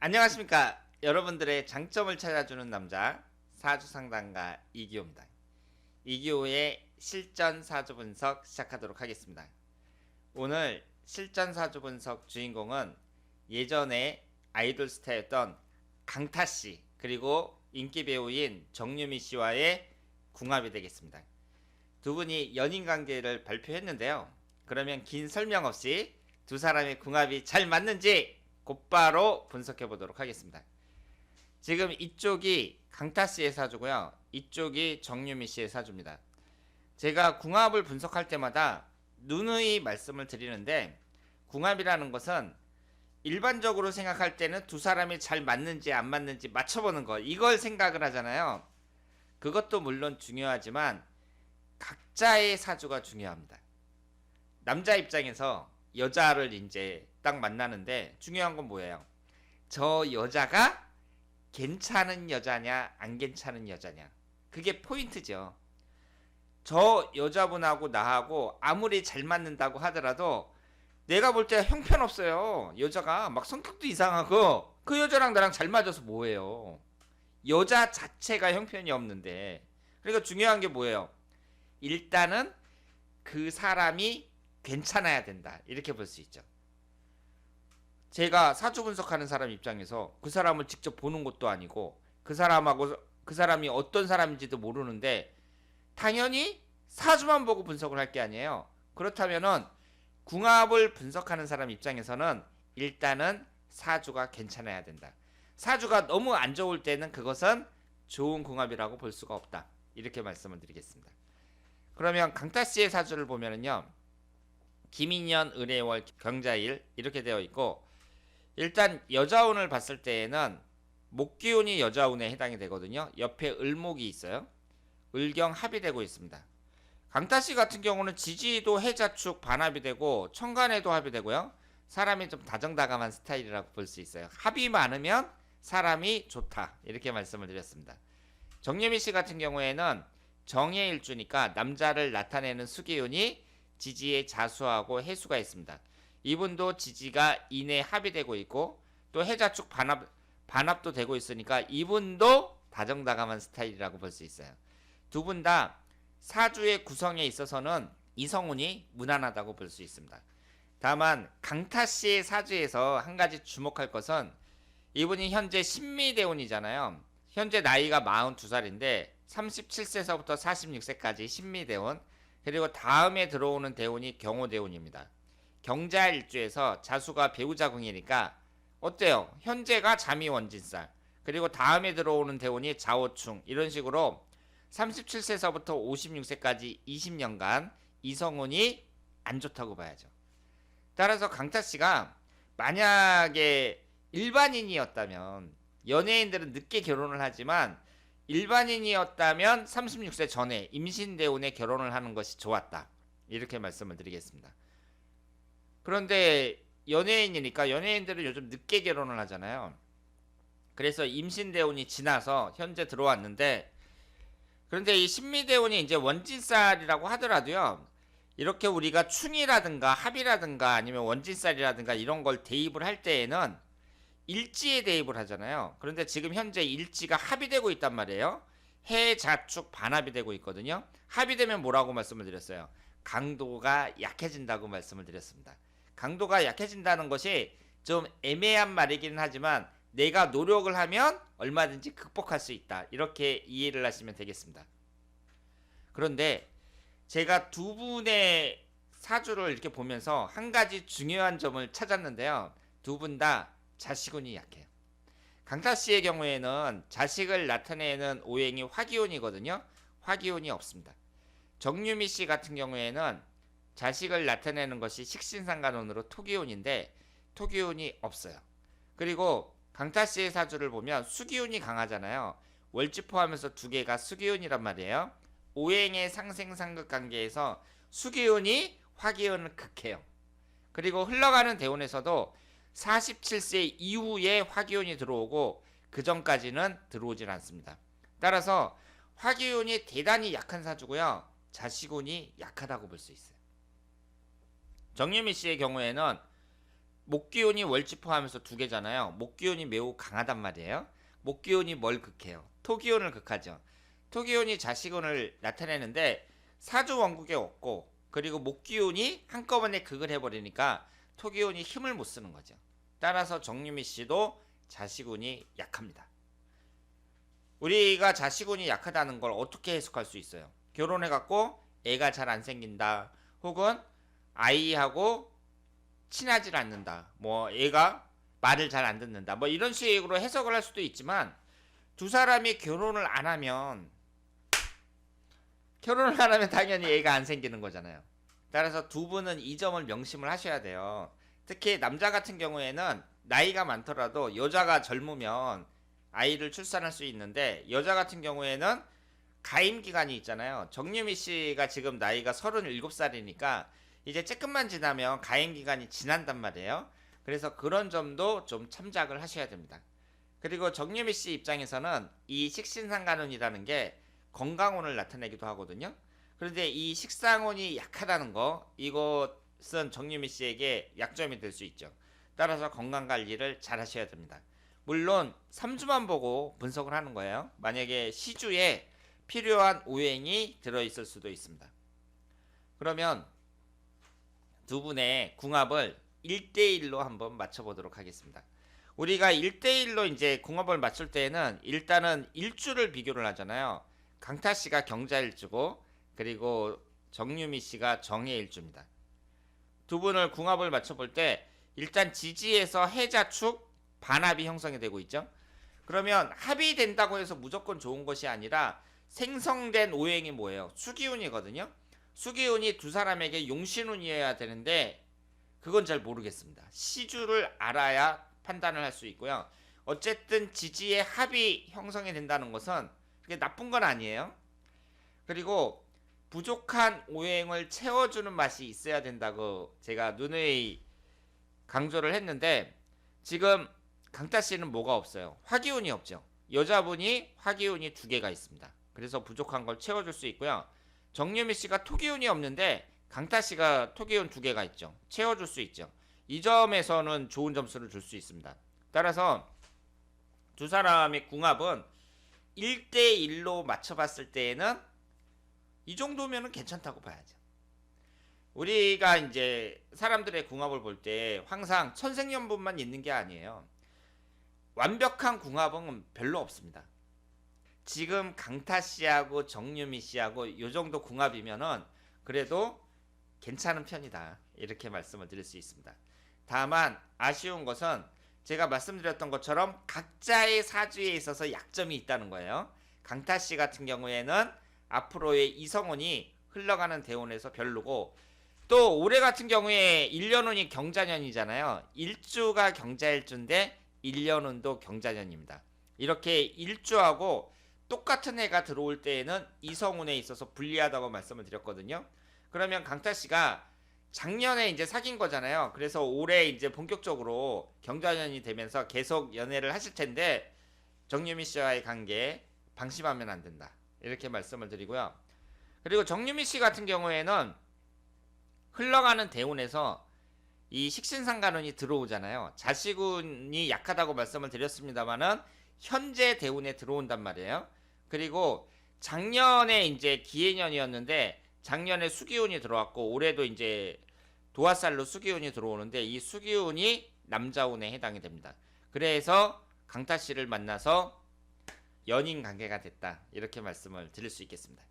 안녕하십니까. 여러분들의 장점을 찾아주는 남자 사주상담가 이기호입니다. 이기호의 실전 사주 분석 시작하도록 하겠습니다. 오늘 실전 사주 분석 주인공은 예전에 아이돌 스타였던 강타씨 그리고 인기 배우인 정유미씨와의 궁합이 되겠습니다. 두 분이 연인관계를 발표했는데요. 그러면 긴 설명 없이 두 사람의 궁합이 잘 맞는지 곧바로 분석해 보도록 하겠습니다. 지금 이쪽이 강타씨의 사주고요. 이쪽이 정유미씨의 사주입니다. 제가 궁합을 분석할 때마다 누누이 말씀을 드리는데, 궁합이라는 것은 일반적으로 생각할 때는 두 사람이 잘 맞는지 안 맞는지 맞춰보는 거, 이걸 생각을 하잖아요. 그것도 물론 중요하지만 각자의 사주가 중요합니다. 남자 입장에서 여자를 이제 딱 만나는데 중요한 건 뭐예요? 저 여자가 괜찮은 여자냐 안 괜찮은 여자냐, 그게 포인트죠. 저 여자분하고 나하고 아무리 잘 맞는다고 하더라도 내가 볼 때 형편없어요. 여자가 막 성격도 이상하고 그 여자랑 나랑 잘 맞아서 뭐예요? 여자 자체가 형편이 없는데. 그러니까 중요한 게 뭐예요? 일단은 그 사람이 괜찮아야 된다, 이렇게 볼 수 있죠. 제가 사주 분석하는 사람 입장에서 그 사람을 직접 보는 것도 아니고 그 사람이 어떤 사람인지도 모르는데 당연히 사주만 보고 분석을 할 게 아니에요. 그렇다면은 궁합을 분석하는 사람 입장에서는 일단은 사주가 괜찮아야 된다. 사주가 너무 안 좋을 때는 그것은 좋은 궁합이라고 볼 수가 없다, 이렇게 말씀을 드리겠습니다. 그러면 강타씨의 사주를 보면은요, 김인년, 을해월, 경자일 이렇게 되어 있고, 일단 여자운을 봤을 때에는 목기운이 여자운에 해당이 되거든요. 옆에 을목이 있어요. 을경 합이 되고 있습니다. 강타씨 같은 경우는 지지도 해자축 반합이 되고 천간에도 합이 되고요. 사람이 좀 다정다감한 스타일이라고 볼 수 있어요. 합이 많으면 사람이 좋다, 이렇게 말씀을 드렸습니다. 정유미씨 같은 경우에는 정의 일주니까 남자를 나타내는 수기운이 지지에 자수하고 해수가 있습니다. 이분도 지지가 인에 합이 되고 있고 또 해자축 반합도 되고 있으니까 이분도 다정다감한 스타일이라고 볼 수 있어요. 두 분 다 사주의 구성에 있어서는 이성운이 무난하다고 볼 수 있습니다. 다만 강타씨의 사주에서 한 가지 주목할 것은 이분이 현재 신미대운이잖아요. 현재 나이가 42살인데 37세서부터 46세까지 신미대운, 그리고 다음에 들어오는 대운이 경호대운입니다. 경자일주에서 자수가 배우자궁이니까 어때요? 현재가 자미원진살, 그리고 다음에 들어오는 대운이 자오충, 이런 식으로 37세서부터 56세까지 20년간 이성운이 안 좋다고 봐야죠. 따라서 강타씨가 만약에 일반인이었다면, 연예인들은 늦게 결혼을 하지만 일반인이었다면 36세 전에 임신대운에 결혼을 하는 것이 좋았다, 이렇게 말씀을 드리겠습니다. 그런데 연예인이니까 연예인들은 요즘 늦게 결혼을 하잖아요. 그래서 임신대운이 지나서 현재 들어왔는데, 그런데 이 신미대운이 이제 원진살이라고 하더라도요, 이렇게 우리가 충이라든가 합이라든가 아니면 원진살이라든가 이런 걸 대입을 할 때에는 일지에 대입을 하잖아요. 그런데 지금 현재 일지가 합이 되고 있단 말이에요. 해자축 반합이 되고 있거든요. 합이 되면 뭐라고 말씀을 드렸어요? 강도가 약해진다고 말씀을 드렸습니다. 강도가 약해진다는 것이 좀 애매한 말이긴 하지만 내가 노력을 하면 얼마든지 극복할 수 있다, 이렇게 이해를 하시면 되겠습니다. 그런데 제가 두 분의 사주를 이렇게 보면서 한 가지 중요한 점을 찾았는데요. 두 분 다 자식운이 약해요. 강타씨의 경우에는 자식을 나타내는 오행이 화기운이거든요. 화기운이 없습니다. 정유미씨 같은 경우에는 자식을 나타내는 것이 식신상간운으로 토기운인데 토기운이 없어요. 그리고 강타씨의 사주를 보면 수기운이 강하잖아요. 월지 포함해서 두 개가 수기운이란 말이에요. 오행의 상생상극 관계에서 수기운이 화기운을 극해요. 그리고 흘러가는 대운에서도 47세 이후에 화기운이 들어오고 그 전까지는 들어오질 않습니다. 따라서 화기운이 대단히 약한 사주고요. 자식운이 약하다고 볼 수 있어요. 정유미 씨의 경우에는 목기운이 월지포하면서 두 개잖아요. 목기운이 매우 강하단 말이에요. 목기운이 뭘 극해요? 토기운을 극하죠. 토기운이 자식운을 나타내는데 사주 원국에 없고, 그리고 목기운이 한꺼번에 극을 해버리니까 토기운이 힘을 못 쓰는 거죠. 따라서 정유미 씨도 자식운이 약합니다. 우리가 자식운이 약하다는 걸 어떻게 해석할 수 있어요? 결혼해갖고 애가 잘 안 생긴다, 혹은 아이하고 친하질 않는다, 뭐 애가 말을 잘 안 듣는다, 뭐 이런 식으로 해석을 할 수도 있지만, 두 사람이 결혼을 안 하면 당연히 애가 안 생기는 거잖아요. 따라서 두 분은 이 점을 명심을 하셔야 돼요. 특히 남자 같은 경우에는 나이가 많더라도 여자가 젊으면 아이를 출산할 수 있는데, 여자 같은 경우에는 가임 기간이 있잖아요. 정유미 씨가 지금 나이가 37살이니까 이제 조금만 지나면 가임 기간이 지난단 말이에요. 그래서 그런 점도 좀 참작을 하셔야 됩니다. 그리고 정유미 씨 입장에서는 이 식신상간운이라는 게 건강운을 나타내기도 하거든요. 그런데 이 식상운이 약하다는 거, 이것은 정유미 씨에게 약점이 될 수 있죠. 따라서 건강 관리를 잘 하셔야 됩니다. 물론 3주만 보고 분석을 하는 거예요. 만약에 시주에 필요한 오행이 들어있을 수도 있습니다. 그러면 두 분의 궁합을 1대1로 한번 맞춰보도록 하겠습니다. 우리가 1대1로 이제 궁합을 맞출 때에는 일단은 일주를 비교를 하잖아요. 강타 씨가 경자 일주고, 그리고 정유미 씨가 정해 일주입니다. 두 분을 궁합을 맞춰볼 때 일단 지지에서 해자축 반합이 형성이 되고 있죠. 그러면 합이 된다고 해서 무조건 좋은 것이 아니라 생성된 오행이 뭐예요? 수기운이거든요. 수기운이 두 사람에게 용신운이어야 되는데 그건 잘 모르겠습니다. 시주를 알아야 판단을 할 수 있고요. 어쨌든 지지의 합이 형성이 된다는 것은 그게 나쁜 건 아니에요. 그리고 부족한 오행을 채워주는 맛이 있어야 된다고 제가 누누이 강조를 했는데, 지금 강타 씨는 뭐가 없어요? 화기운이 없죠. 여자분이 화기운이 두 개가 있습니다. 그래서 부족한 걸 채워줄 수 있고요. 정유미 씨가 토기운이 없는데 강타 씨가 토기운 두 개가 있죠. 채워줄 수 있죠. 이 점에서는 좋은 점수를 줄 수 있습니다. 따라서 두 사람의 궁합은 1대1로 맞춰봤을 때에는 이 정도면 괜찮다고 봐야죠. 우리가 이제 사람들의 궁합을 볼 때 항상 천생연분만 있는 게 아니에요. 완벽한 궁합은 별로 없습니다. 지금 강타 씨하고 정유미 씨하고 이 정도 궁합이면은 그래도 괜찮은 편이다, 이렇게 말씀을 드릴 수 있습니다. 다만 아쉬운 것은 제가 말씀드렸던 것처럼 각자의 사주에 있어서 약점이 있다는 거예요. 강타 씨 같은 경우에는 앞으로의 이성운이 흘러가는 대운에서 별로고, 또 올해 같은 경우에 1년운이 경자년이잖아요. 일주가 경자일주인데 1년운도 경자년입니다. 이렇게 일주하고 똑같은 해가 들어올 때에는 이성운에 있어서 불리하다고 말씀을 드렸거든요. 그러면 강타 씨가 작년에 이제 사귄 거잖아요. 그래서 올해 이제 본격적으로 경자년이 되면서 계속 연애를 하실 텐데, 정유미 씨와의 관계 방심하면 안 된다, 이렇게 말씀을 드리고요. 그리고 정유미 씨 같은 경우에는 흘러가는 대운에서 이 식신상간운이 들어오잖아요. 자식운이 약하다고 말씀을 드렸습니다만은 현재 대운에 들어온단 말이에요. 그리고 작년에 이제 기해년이었는데 작년에 수기운이 들어왔고, 올해도 이제 도화살로 수기운이 들어오는데 이 수기운이 남자운에 해당이 됩니다. 그래서 강타 씨를 만나서 연인 관계가 됐다, 이렇게 말씀을 드릴 수 있겠습니다.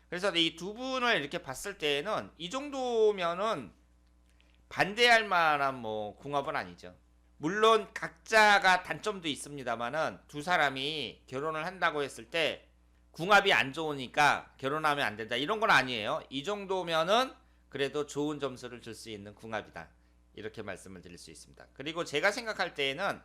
그래서 이 두 분을 이렇게 봤을 때에는 이 정도면은 반대할 만한 뭐 궁합은 아니죠. 물론 각자가 단점도 있습니다만은 두 사람이 결혼을 한다고 했을 때 궁합이 안 좋으니까 결혼하면 안 된다, 이런 건 아니에요. 이 정도면은 그래도 좋은 점수를 줄 수 있는 궁합이다, 이렇게 말씀을 드릴 수 있습니다. 그리고 제가 생각할 때에는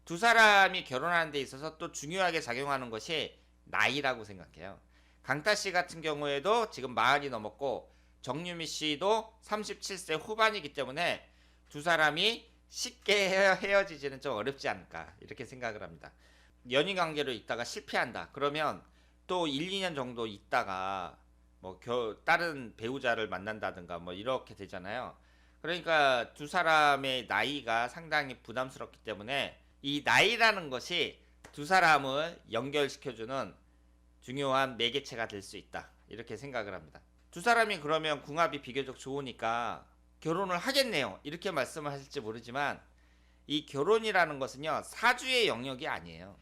두 사람이 결혼하는 데 있어서 또 중요하게 작용하는 것이 나이라고 생각해요. 강타 씨 같은 경우에도 지금 40이 넘었고 정유미 씨도 37세 후반이기 때문에 두 사람이 쉽게 헤어지지는 좀 어렵지 않을까, 이렇게 생각을 합니다. 연인 관계로 있다가 실패한다 그러면 또 1, 2년 정도 있다가 뭐 다른 배우자를 만난다든가 뭐 이렇게 되잖아요. 그러니까 두 사람의 나이가 상당히 부담스럽기 때문에 이 나이라는 것이 두 사람을 연결시켜주는 중요한 매개체가 될 수 있다. 이렇게 생각을 합니다. 두 사람이 그러면 궁합이 비교적 좋으니까 결혼을 하겠네요. 이렇게 말씀을 하실지 모르지만 이 결혼이라는 것은요, 사주의 영역이 아니에요.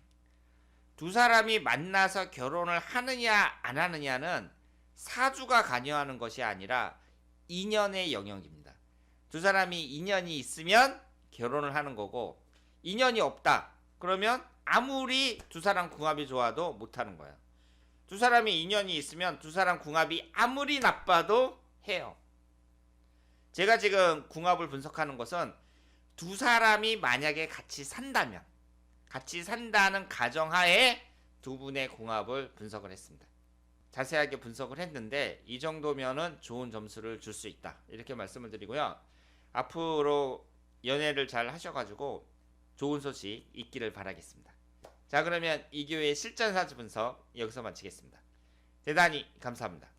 두 사람이 만나서 결혼을 하느냐 안 하느냐는 사주가 관여하는 것이 아니라 인연의 영역입니다. 두 사람이 인연이 있으면 결혼을 하는 거고, 인연이 없다 그러면 아무리 두 사람 궁합이 좋아도 못 하는 거예요. 두 사람이 인연이 있으면 두 사람 궁합이 아무리 나빠도 해요. 제가 지금 궁합을 분석하는 것은 두 사람이 만약에 같이 산다면, 같이 산다는 가정하에 두 분의 궁합을 분석을 했습니다. 자세하게 분석을 했는데 이 정도면은 좋은 점수를 줄 수 있다. 이렇게 말씀을 드리고요. 앞으로 연애를 잘 하셔가지고 좋은 소식 있기를 바라겠습니다. 자, 그러면 이교의 실전사주 분석 여기서 마치겠습니다. 대단히 감사합니다.